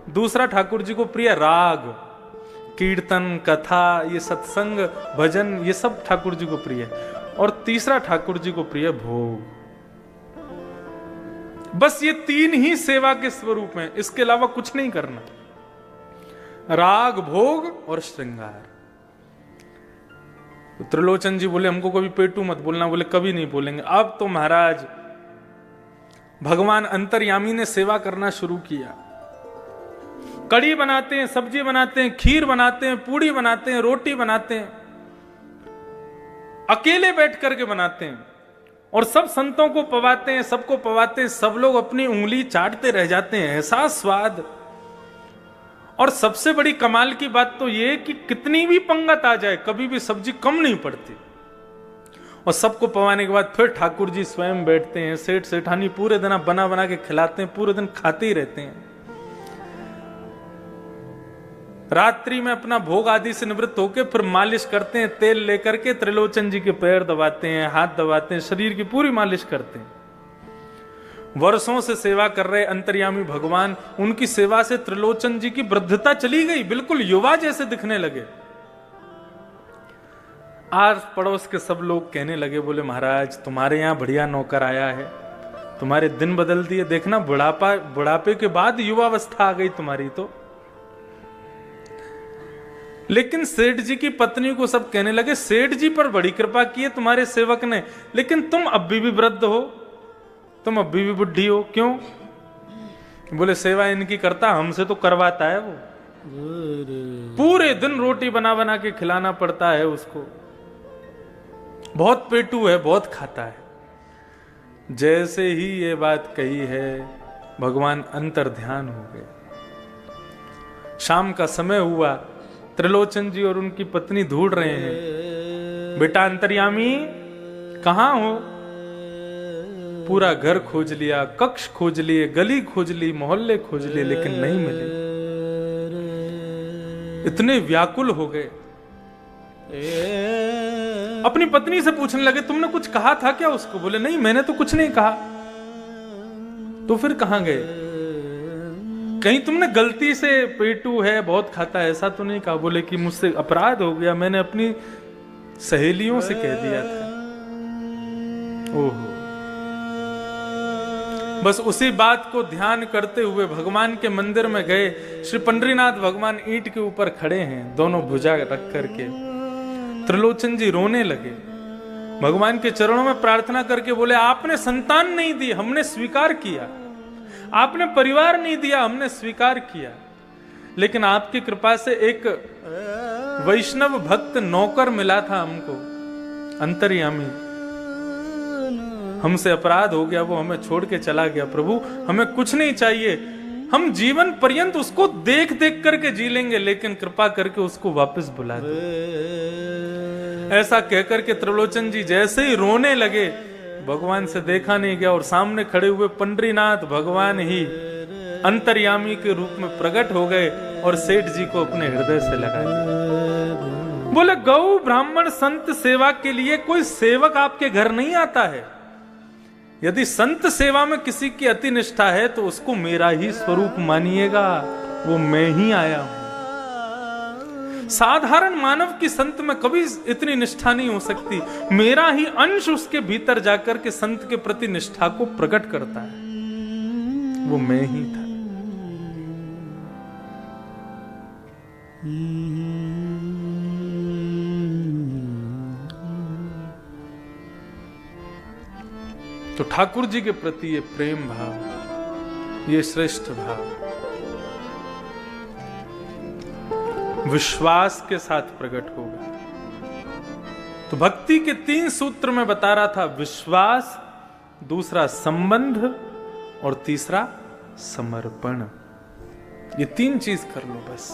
दूसरा ठाकुर जी को प्रिय राग, कीर्तन, कथा, ये सत्संग, भजन, ये सब ठाकुर जी को प्रिय है। और तीसरा ठाकुर जी को प्रिय भोग। बस ये तीन ही सेवा के स्वरूप हैं, इसके अलावा कुछ नहीं करना। राग, भोग और श्रृंगार। तो त्रिलोचन जी बोले हमको कभी पेटू मत बोलना। बोले कभी नहीं बोलेंगे। अब तो महाराज भगवान अंतर्यामी ने सेवा करना शुरू किया। कड़ी बनाते हैं, सब्जी बनाते हैं, खीर बनाते हैं, पूड़ी बनाते हैं, रोटी बनाते हैं, अकेले बैठ करके बनाते हैं और सब संतों को पवाते हैं, सबको पवाते हैं। सब लोग अपनी उंगली चाटते रह जाते हैं, ऐसा स्वाद। और सबसे बड़ी कमाल की बात तो यह कि कितनी भी पंगत आ जाए कभी भी सब्जी कम नहीं पड़ती। और सबको पवाने के बाद फिर ठाकुर जी स्वयं बैठते हैं। सेठ सेठानी पूरे दिन बना बना के खिलाते हैं, पूरे दिन खाते ही रहते हैं। रात्रि में अपना भोग आदि से निवृत्त होकर फिर मालिश करते हैं, तेल लेकर के त्रिलोचन जी के पैर दबाते हैं, हाथ दबाते हैं, शरीर की पूरी मालिश करते हैं। वर्षों से सेवा कर रहे अंतर्यामी भगवान, उनकी सेवा से त्रिलोचन जी की वृद्धता चली गई, बिल्कुल युवा जैसे दिखने लगे। आस पड़ोस के सब लोग कहने लगे, बोले महाराज तुम्हारे यहां बढ़िया नौकर आया है, तुम्हारे दिन बदल दिए, देखना बुढ़ापे के बाद युवावस्था आ गई तुम्हारी तो। लेकिन सेठ जी की पत्नी को सब कहने लगे, सेठ जी पर बड़ी कृपा की है तुम्हारे सेवक ने, लेकिन तुम अब भी वृद्ध हो, तुम अब भी बुढ़ी हो, क्यों? बोले सेवा इनकी करता, हमसे तो करवाता है वो, पूरे दिन रोटी बना बना के खिलाना पड़ता है उसको, बहुत पेटू है, बहुत खाता है। जैसे ही ये बात कही है भगवान अंतर्ध्यान हो गए। शाम का समय हुआ, त्रिलोचन जी और उनकी पत्नी ढूंढ रहे हैं, बेटा अंतर्यामी कहां हो? पूरा घर खोज लिया, कक्ष खोज लिए, गली खोज ली, मोहल्ले खोज लिए, लेकिन नहीं मिले। इतने व्याकुल हो गए। अपनी पत्नी से पूछने लगे, तुमने कुछ कहा था क्या उसको? बोले नहीं, मैंने तो कुछ नहीं कहा। तो फिर कहां गए? कहीं तुमने गलती से पेटू है, बहुत खाता है, ऐसा तो नहीं कहा? बोले कि मुझसे अपराध हो गया, मैंने अपनी सहेलियों से कह दिया था। ओहो। बस उसी बात को ध्यान करते हुए भगवान के मंदिर में गए। श्री पंडरीनाथ भगवान ईंट के ऊपर खड़े हैं, दोनों भुजा रख करके। त्रिलोचन जी रोने लगे, भगवान के चरणों में प्रार्थना करके बोले, आपने संतान नहीं दी, हमने स्वीकार किया। आपने परिवार नहीं दिया, हमने स्वीकार किया। लेकिन आपकी कृपा से एक वैष्णव भक्त नौकर मिला था हमको, अंतर्यामी। हमसे अपराध हो गया, वो हमें छोड़ के चला गया। प्रभु हमें कुछ नहीं चाहिए, हम जीवन पर्यंत उसको देख देख करके जी लेंगे, लेकिन कृपा करके उसको वापस बुला दो। ऐसा कहकर के त्रिलोचन जी जैसे ही रोने लगे, भगवान से देखा नहीं गया और सामने खड़े हुए पंडरीनाथ भगवान ही अंतर्यामी के रूप में प्रकट हो गए और सेठ जी को अपने हृदय से लगा दिया। बोले, गौ ब्राह्मण संत सेवा के लिए कोई सेवक आपके घर नहीं आता है। यदि संत सेवा में किसी की अति निष्ठा है तो उसको मेरा ही स्वरूप मानिएगा, वो मैं ही आया हूं। साधारण मानव की संत में कभी इतनी निष्ठा नहीं हो सकती, मेरा ही अंश उसके भीतर जाकर के संत के प्रति निष्ठा को प्रकट करता है, वो मैं ही था। तो ठाकुर जी के प्रति ये प्रेम भाव, ये श्रेष्ठ भाव विश्वास के साथ प्रकट होगा। तो भक्ति के 3 सूत्र में बता रहा था, विश्वास, दूसरा संबंध और तीसरा समर्पण। ये 3 चीज कर लो बस।